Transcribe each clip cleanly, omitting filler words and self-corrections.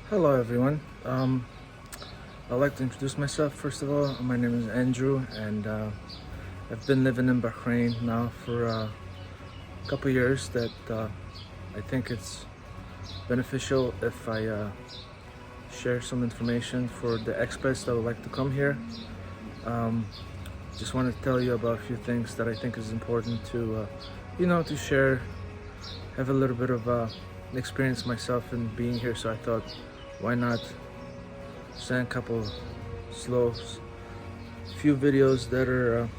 Hello everyone. I'd like to introduce myself first of all. My name is Andrew and I've been living in Bahrain now for a couple years that I think it's beneficial if I share some information for the expats that would like to come here. Um, just want to tell you about a few things that I think is important to, to share, have a little bit of experience myself in being here. So I thought, why not send a couple slow, few videos that are,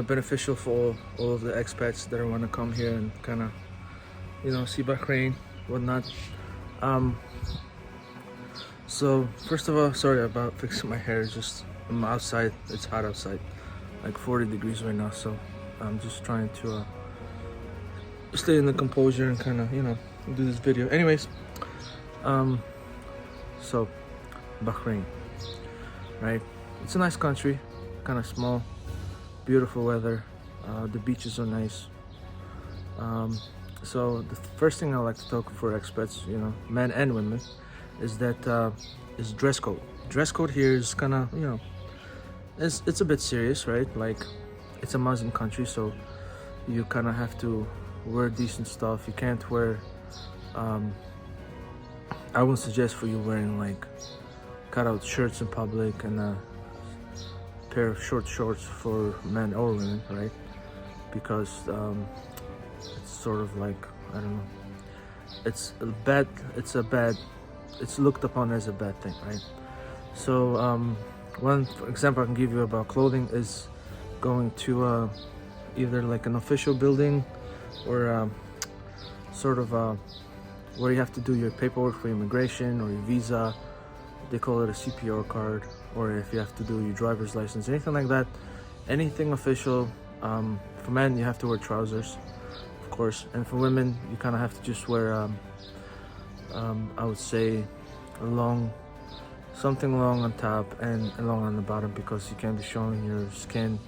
beneficial for all of the expats that want to come here and kind of, see Bahrain, whatnot. Um, so first of all, sorry about fixing my hair. Just I'm outside. It's hot outside, like 40 degrees right now. So I'm just trying to stay in the composure and kind of, do this video. Anyways, so Bahrain, right? It's a nice country, kind of small, beautiful weather. The beaches are nice. So the first thing I like to talk for expats, men and women, is that is dress code. Dress code here is kind of, it's a bit serious, right? Like, it's a Muslim country, so you kind of have to wear decent stuff. You can't wear. I wouldn't suggest for you wearing like cutout shirts in public and a pair of short shorts for men or women, right? Because it's sort of like, I don't know, it's looked upon as a bad thing, right? So one example I can give you about clothing is going to either like an official building or sort of where you have to do your paperwork for immigration or your visa. They call it a CPR card, or if you have to do your driver's license, anything like that, anything official. For men, you have to wear trousers, of course, and for women, you kind of have to just wear, I would say, something long on top and long on the bottom, because you can't be showing your skin,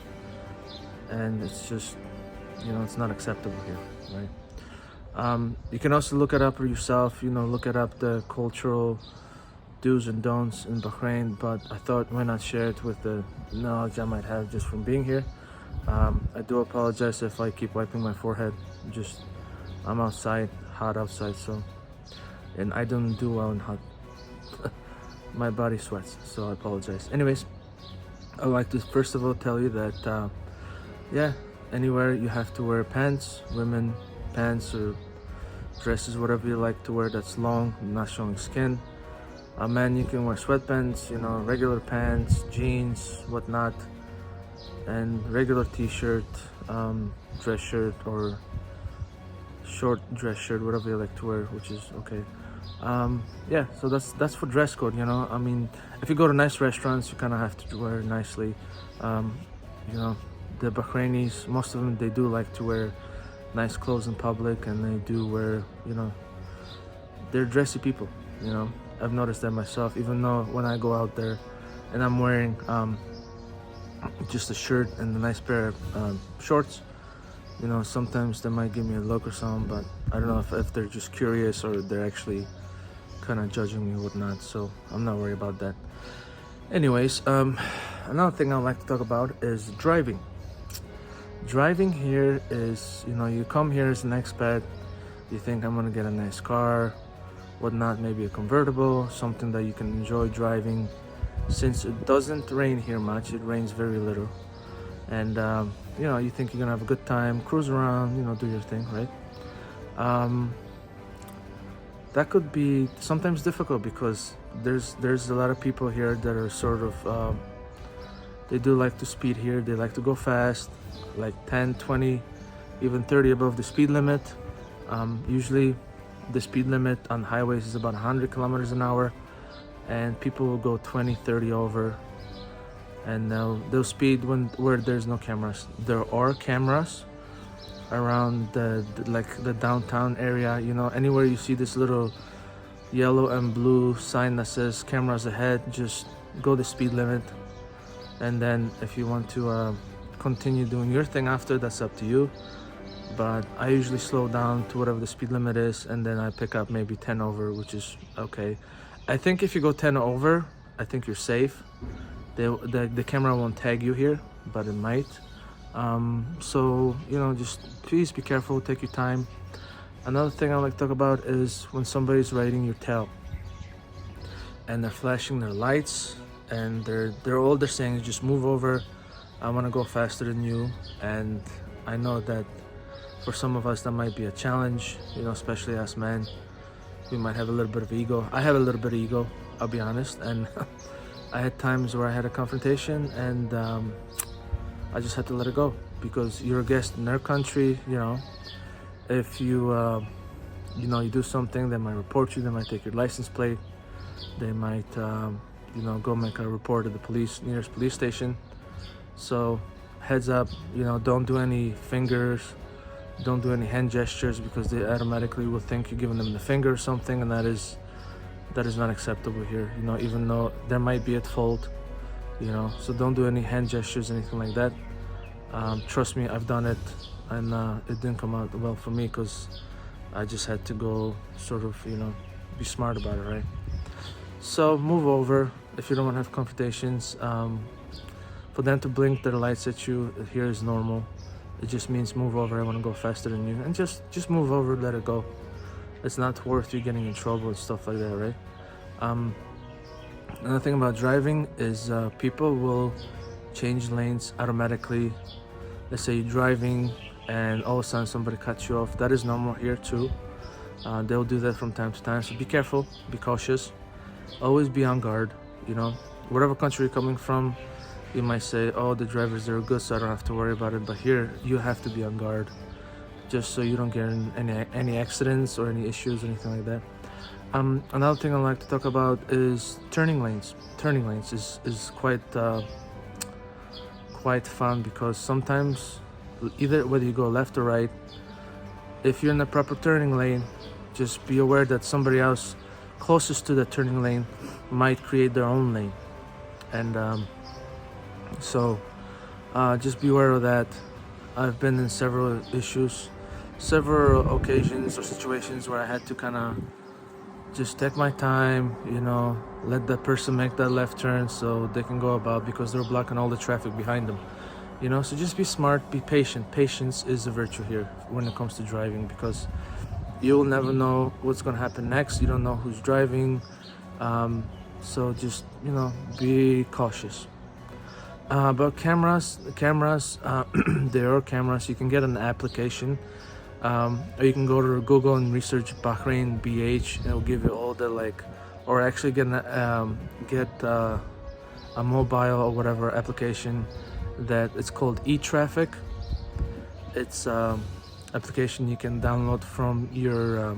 and it's just, it's not acceptable here, right? You can also look it up for yourself, look it up, the cultural do's and don'ts in Bahrain, but I thought, why not share it with the knowledge I might have just from being here. I do apologize if I keep wiping my forehead. I'm outside, hot outside, so, and I don't do well in hot. My body sweats, so I apologize. Anyways, I'd like to first of all tell you that, anywhere you have to wear pants, women pants or dresses, whatever you like to wear that's long, not showing skin. Men, you can wear sweatpants, regular pants, jeans, whatnot, and regular t-shirt, dress shirt, or short dress shirt, whatever you like to wear, which is okay. So that's for dress code. I mean, if you go to nice restaurants, you kind of have to wear nicely. The Bahrainis, most of them, they do like to wear nice clothes in public, and they do wear, they're dressy people. I've noticed that myself, even though when I go out there and I'm wearing just a shirt and a nice pair of shorts, sometimes they might give me a look or something, but I don't know if they're just curious or they're actually kind of judging me or whatnot, so I'm not worried about that. Anyways, another thing I'd like to talk about is driving. Driving here is, you come here as an expat, you think, I'm gonna get a nice car, whatnot, maybe a convertible, something that you can enjoy driving. Since it doesn't rain here much, it rains very little, and you think you're gonna have a good time, cruise around, do your thing, right? That could be sometimes difficult because there's a lot of people here that are sort of they do like to speed here. They like to go fast, like 10, 20, even 30 above the speed limit. Usually the speed limit on highways is about 100 kilometers an hour, and people will go 20, 30 over, and they'll speed where there's no cameras. There are cameras around the downtown area. Anywhere you see this little yellow and blue sign that says cameras ahead, just go the speed limit. And then if you want to continue doing your thing after, that's up to you. but I usually slow down to whatever the speed limit is, and then I pick up maybe 10 over, which is okay. I think if you go 10 over, I think you're safe. The camera won't tag you here, but it might. So, you know, just please be careful, take your time. Another thing I like to talk about is when somebody's riding your tail and they're flashing their lights, and all they're saying is just move over, I want to go faster than you. And I know that for some of us that might be a challenge, you know, especially us men. We might have a little bit of ego. I have a little bit of ego, I'll be honest, and I had times where I had a confrontation, and I just had to let it go, because you're a guest in their country. You know, if you you know, you do something, they might report you, they might take your license plate, they might you know, go make a report at the nearest police station. So heads up, you know, don't do any fingers, don't do any hand gestures, because they automatically will think you're giving them the finger or something, and that is not acceptable here, you know, even though they might be at fault, you know. So don't do any hand gestures, anything like that. Trust me, I've done it, and it didn't come out well for me, because I just had to go sort of, you know, be smart about it, right? So move over if you don't want to have confrontations. For them to blink their lights at you here is normal. It just means move over, I want to go faster than you, and just move over, let it go. It's not worth you getting in trouble and stuff like that, right? Another thing about driving is people will change lanes automatically. Let's say you're driving and all of a sudden somebody cuts you off. That is normal here too. They'll do that from time to time, so be careful, be cautious, always be on guard. You know, whatever country you're coming from, you might say, oh, the drivers, they're good, so I don't have to worry about it. But here, you have to be on guard, just so you don't get in any accidents or any issues, anything like that. Another thing I like to talk about is turning lanes. Turning lanes is quite fun, because sometimes, either whether you go left or right, if you're in the proper turning lane, just be aware that somebody else closest to the turning lane might create their own lane, and so just be aware of that. I've been in several occasions or situations where I had to kind of just take my time, you know, let that person make that left turn so they can go about, because they're blocking all the traffic behind them, you know. So just be smart, be patient. Patience is a virtue here when it comes to driving, because you'll never know what's going to happen next. You don't know who's driving, so just, you know, be cautious. About cameras, there are cameras. You can get an application, or you can go to Google and research Bahrain BH, and it will give you all the, like, or actually get a mobile or whatever application that it's called e-traffic. It's application you can download from your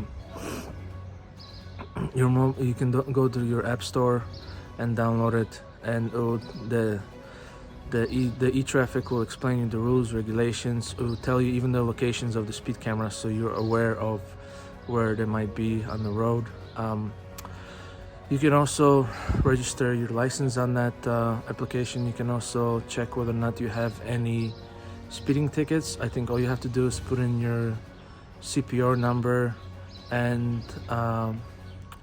you can go to your app store and download it, and the e-traffic will explain you the rules, regulations. It will tell you even the locations of the speed cameras, so you're aware of where they might be on the road. You can also register your license on that application. You can also check whether or not you have any speeding tickets. I think all you have to do is put in your CPR number and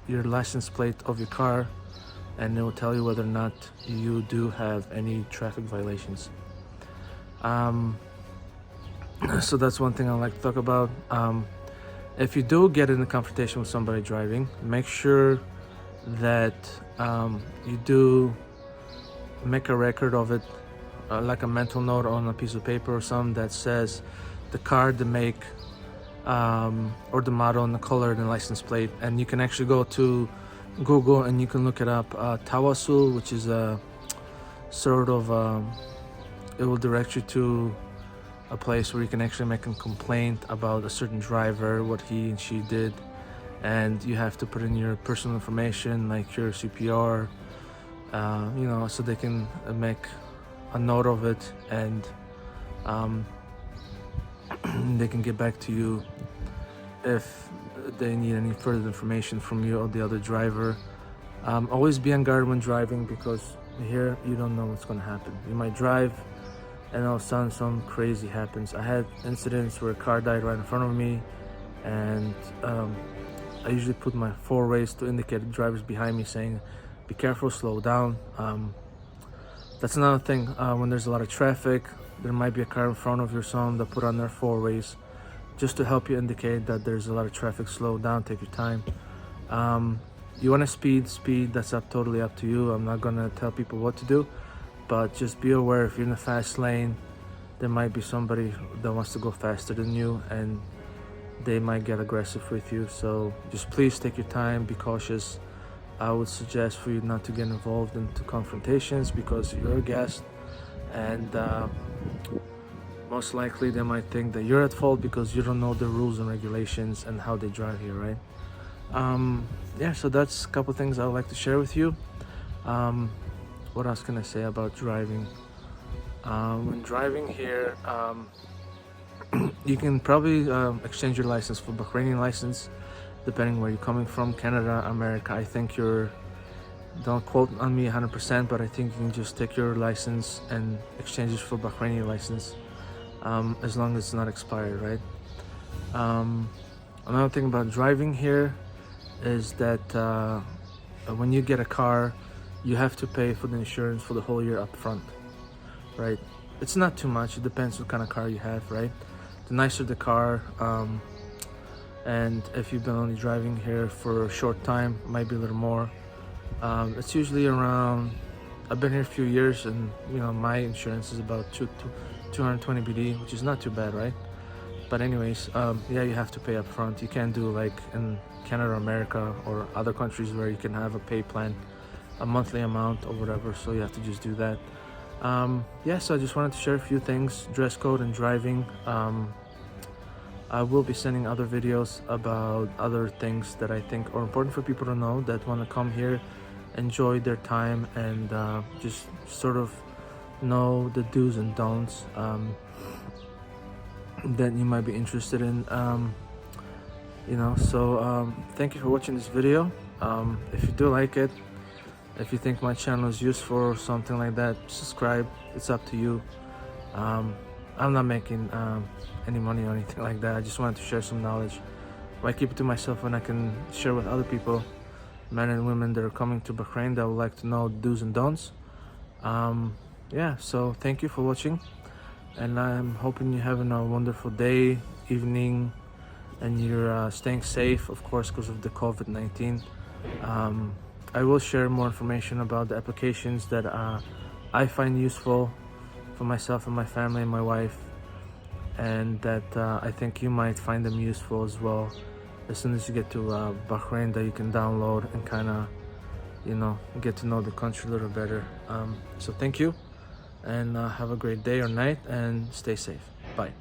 your license plate of your car, and it will tell you whether or not you do have any traffic violations. So that's one thing I like to talk about. If you do get in a confrontation with somebody driving, make sure that you do make a record of it, like a mental note on a piece of paper or something that says the car, the make, or the model and the color and the license plate. And you can actually go to Google and you can look it up. Tawasul, which is a sort of it will direct you to a place where you can actually make a complaint about a certain driver, what he and she did, and you have to put in your personal information like your CPR, you know, so they can make a note of it, and they can get back to you if they need any further information from you or the other driver. Always be on guard when driving, because here you don't know what's going to happen. You might drive and all of a sudden some crazy happens. I had incidents where a car died right in front of me, and I usually put my 4-ways to indicate the drivers behind me, saying be careful, slow down. That's another thing. When there's a lot of traffic, there might be a car in front of you or someone that put on their 4-ways just to help you indicate that there's a lot of traffic. Slow down, take your time. You want to speed, that's totally up to you. I'm not gonna tell people what to do, but just be aware if you're in a fast lane, there might be somebody that wants to go faster than you, and they might get aggressive with you. So just please take your time, be cautious. I would suggest for you not to get involved into confrontations, because you're a guest, and most likely they might think that you're at fault because you don't know the rules and regulations and how they drive here, right? Yeah, so that's a couple things I would like to share with you. What else can I say about driving? When driving here, you can probably exchange your license for Bahraini license, depending where you're coming from. Canada, America, I think don't quote on me 100%, but I think you can just take your license and exchange it for Bahraini license, as long as it's not expired, right? Another thing about driving here is that when you get a car, you have to pay for the insurance for the whole year up front, right? It's not too much, it depends what kind of car you have, right? The nicer the car, and if you've been only driving here for a short time, might be a little more. It's usually around, I've been here a few years, and you know, my insurance is about 220 BD, which is not too bad, right? But anyways, yeah, you have to pay up front. You can't do like in Canada or America or other countries where you can have a pay plan, a monthly amount or whatever, so you have to just do that. Yeah, so I just wanted to share a few things, dress code and driving. I will be sending other videos about other things that I think are important for people to know that want to come here, enjoy their time, and just sort of know the do's and don'ts that you might be interested in. You know, so thank you for watching this video. If you do like it, if you think my channel is useful or something like that, subscribe. It's up to you. I'm not making any money or anything like that. I just wanted to share some knowledge. I keep it to myself when I can share with other people, men and women that are coming to Bahrain that would like to know do's and don'ts. Yeah, so thank you for watching, and I'm hoping you're having a wonderful day, evening, and you're staying safe, of course, because of the COVID-19. I will share more information about the applications that I find useful for myself and my family and my wife, and that I think you might find them useful as well as soon as you get to Bahrain, that you can download and kind of, you know, get to know the country a little better. So thank you, and have a great day or night, and stay safe. Bye.